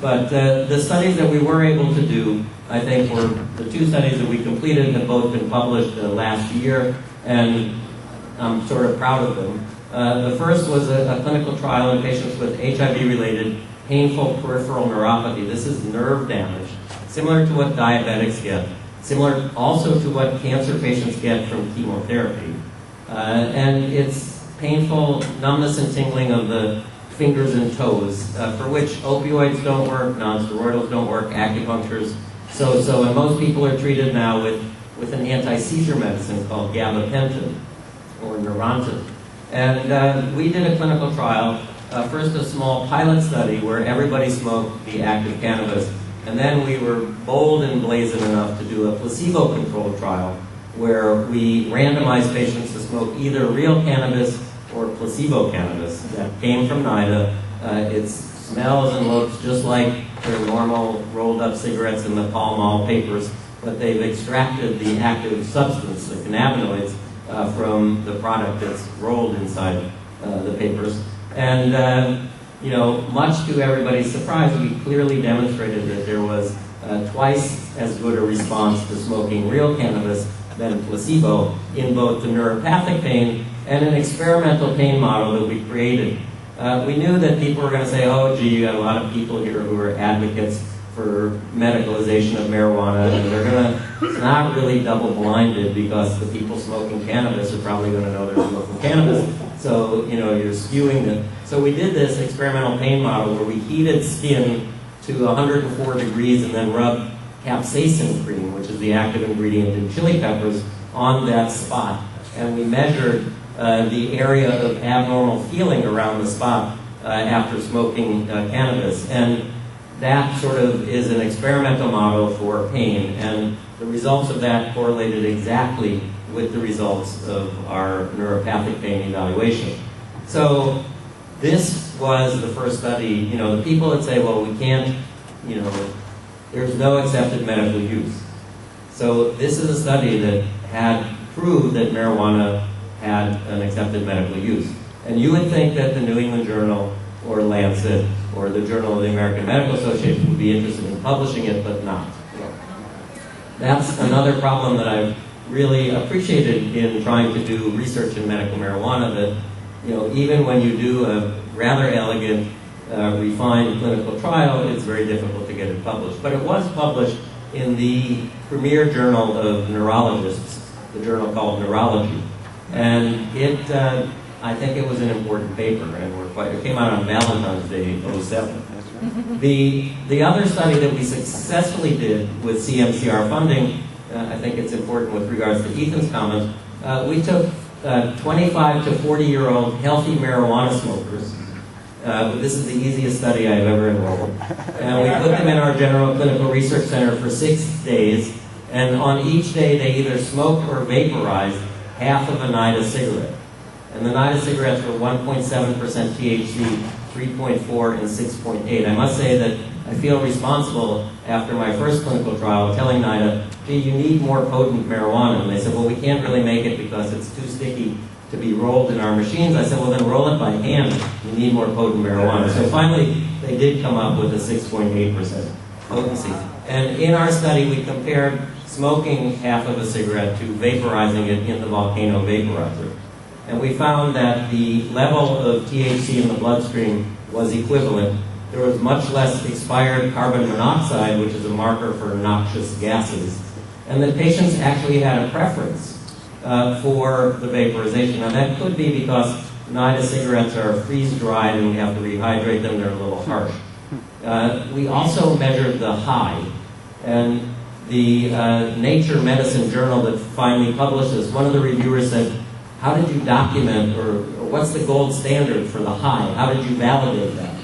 But the studies that we were able to do, I think, were the two studies that we completed have both been published last year, and I'm sort of proud of them. The first was a clinical trial in patients with HIV-related painful peripheral neuropathy. This is nerve damage, similar to what diabetics get, similar also to what cancer patients get from chemotherapy. And it's painful numbness and tingling of the fingers and toes, for which opioids don't work, non-steroidals don't work, acupunctures so, and most people are treated now with an anti-seizure medicine called gabapentin, or Neurontin. And we did a clinical trial, first a small pilot study where everybody smoked the active cannabis, and then we were bold and brazen enough to do a placebo-controlled trial where we randomized patients to smoke either real cannabis or placebo cannabis that came from NIDA. It smells and looks just like their normal rolled-up cigarettes in the Pall Mall papers, but they've extracted the active substance, the cannabinoids, from the product that's rolled inside the papers. And, you know, much to everybody's surprise, we clearly demonstrated that there was twice as good a response to smoking real cannabis than placebo in both the neuropathic pain and an experimental pain model that we created. We knew that people were going to say, oh, gee, you got a lot of people here who are advocates for medicalization of marijuana, and they're going to, it's not really double-blinded because the people smoking cannabis are probably going to know they're smoking cannabis. So, you know, you're skewing it. So we did this experimental pain model where we heated skin to 104 degrees and then rubbed capsaicin cream, which is the active ingredient in chili peppers, on that spot. And we measured the area of abnormal feeling around the spot after smoking cannabis. And that sort of is an experimental model for pain. And the results of that correlated exactly with the results of our neuropathic pain evaluation. So this was the first study. You know, the people that say, well, we can't, you know, there's no accepted medical use. So this is a study that had proved that marijuana had an accepted medical use. And you would think that the New England Journal or Lancet or the Journal of the American Medical Association would be interested in publishing it, but not. That's another problem that I've really appreciated in trying to do research in medical marijuana, that, you know, even when you do a rather elegant, refined clinical trial, it's very difficult to get it published. But it was published in the premier journal of neurologists, the journal called Neurology. And it, I think it was an important paper, and it came out on Valentine's Day, 07. The other study that we successfully did with CMCR funding, I think it's important with regards to Ethan's comment, we took 25 to 40-year-old healthy marijuana smokers. This is the easiest study I've ever enrolled. And we put them in our General Clinical Research Center for 6 days, and on each day they either smoked or vaporized half of a NIDA cigarette. And the NIDA cigarettes were 1.7% THC, 3.4, and 6.8. I must say that I feel responsible after my first clinical trial telling NIDA, gee, you need more potent marijuana. And they said, well, we can't really make it because it's too sticky to be rolled in our machines. I said, well, then roll it by hand. You need more potent marijuana. So finally, they did come up with a 6.8% potency. And in our study, we compared smoking half of a cigarette to vaporizing it in the volcano vaporizer. And we found that the level of THC in the bloodstream was equivalent. There was much less expired carbon monoxide, which is a marker for noxious gases. And that patients actually had a preference for the vaporization. Now that could be because NIDA cigarettes are freeze-dried and we have to rehydrate them, they're a little harsh. We also measured the high. And the Nature Medicine journal that finally published this, one of the reviewers said, how did you document, or what's the gold standard for the high? How did you validate that?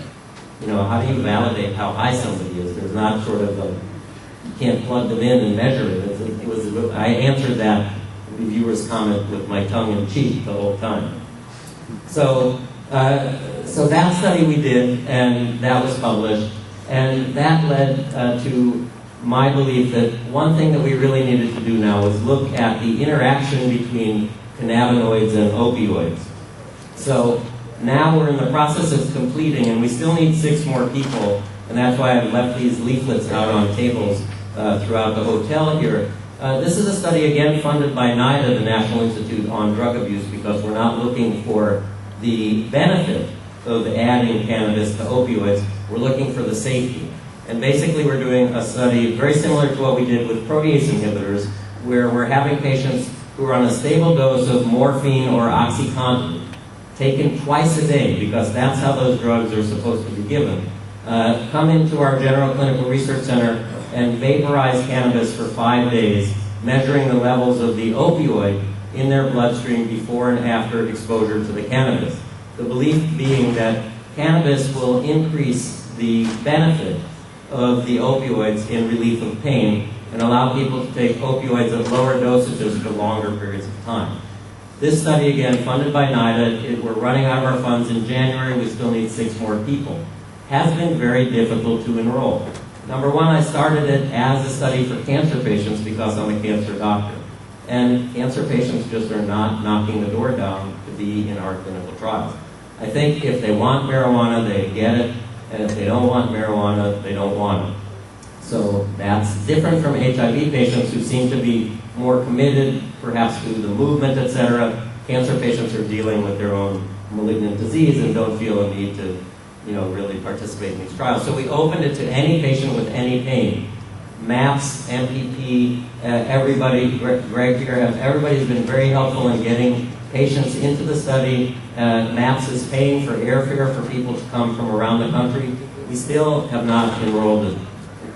You know, how do you validate how high somebody is? There's not sort of a, you can't plug them in and measure it. I answered that reviewer's comment with my tongue in cheek the whole time. So that study we did, and that was published, and that led to my belief that one thing that we really needed to do now was look at the interaction between cannabinoids and opioids. So now we're in the process of completing, and we still need 6 more people And that's why I've left these leaflets out on tables throughout the hotel here. This is a study, again, funded by NIDA, the National Institute on Drug Abuse, because we're not looking for the benefit of adding cannabis to opioids. We're looking for the safety. And basically we're doing a study very similar to what we did with protease inhibitors, where we're having patients who are on a stable dose of morphine or OxyContin, taken twice a day, because that's how those drugs are supposed to be given, come into our General Clinical Research Center and vaporize cannabis for 5 days, measuring the levels of the opioid in their bloodstream before and after exposure to the cannabis. The belief being that cannabis will increase the benefit of the opioids in relief of pain and allow people to take opioids at lower dosages for longer periods of time. This study, again, funded by NIDA, we're running out of our funds in January. We still need 6 more people. Has been very difficult to enroll. Number one, I started it as a study for cancer patients because I'm a cancer doctor. And cancer patients just are not knocking the door down to be in our clinical trials. I think if they want marijuana, they get it. And if they don't want marijuana, they don't want it. So that's different from HIV patients who seem to be more committed, perhaps through the movement, etc. Cancer patients are dealing with their own malignant disease and don't feel a need to, really participate in these trials. So we opened it to any patient with any pain. MAPS, MPP, everybody, Greg here, everybody's been very helpful in getting patients into the study. MAPS is paying for airfare for people to come from around the country. We still have not enrolled it.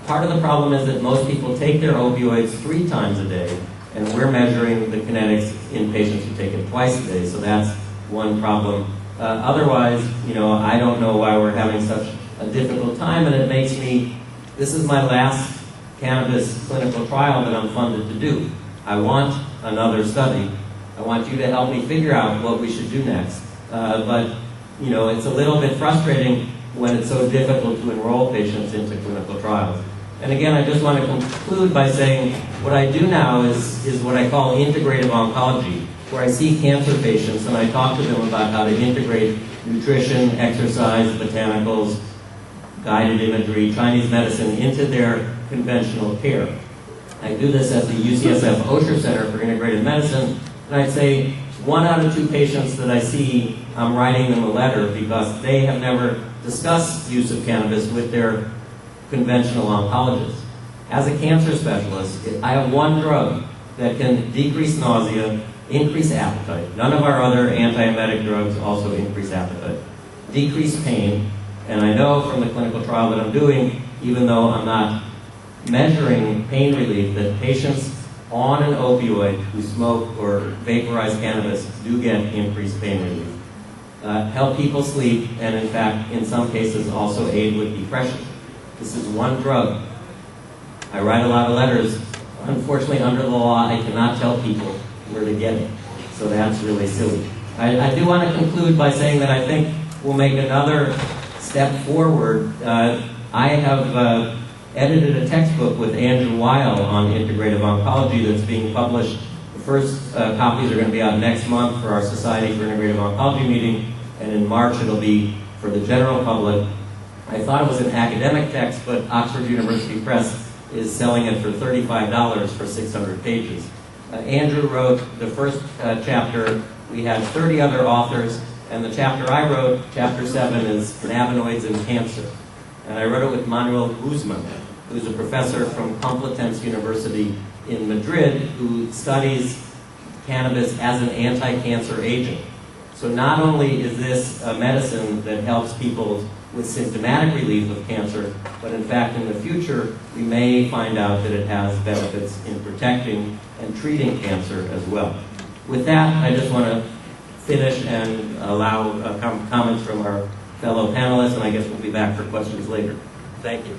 Part of the problem is that most people take their opioids 3 times a day, and we're measuring the kinetics in patients who take it twice a day, so that's one problem. Otherwise, I don't know why we're having such a difficult time, and it makes me, this is my last cannabis clinical trial that I'm funded to do. I want another study. I want you to help me figure out what we should do next. But it's a little bit frustrating when it's so difficult to enroll patients into clinical trials. And again, I just want to conclude by saying what I do now is what I call integrative oncology, where I see cancer patients and I talk to them about how to integrate nutrition, exercise, botanicals, guided imagery, Chinese medicine into their conventional care. I do this at the UCSF Osher Center for Integrated Medicine, and I'd say 1 out of 2 patients that I see, I'm writing them a letter because they have never discussed use of cannabis with their conventional oncologist. As a cancer specialist, I have one drug that can decrease nausea, increase appetite. None of our other antiemetic drugs also increase appetite. Decrease pain, and I know from the clinical trial that I'm doing, even though I'm not measuring pain relief, that patients on an opioid who smoke or vaporize cannabis do get increased pain relief. Help people sleep, and in fact, in some cases, also aid with depression. This is one drug. I write a lot of letters. Unfortunately, under the law, I cannot tell people where to get it. So that's really silly. I do want to conclude by saying that I think we'll make another step forward. I have edited a textbook with Andrew Weil on integrative oncology that's being published. The first copies are going to be out next month for our Society for Integrative Oncology meeting, and in March it'll be for the general public. I thought it was an academic text, but Oxford University Press is selling it for $35 for 600 pages. Andrew wrote the first chapter. We had 30 other authors, and the chapter I wrote, chapter 7, is cannabinoids and cancer. And I wrote it with Manuel Guzman, who's a professor from Complutense University in Madrid, who studies cannabis as an anti-cancer agent. So not only is this a medicine that helps people with symptomatic relief of cancer, but in fact in the future we may find out that it has benefits in protecting and treating cancer as well. With that, I just want to finish and allow comments from our fellow panelists, and I guess we'll be back for questions later. Thank you.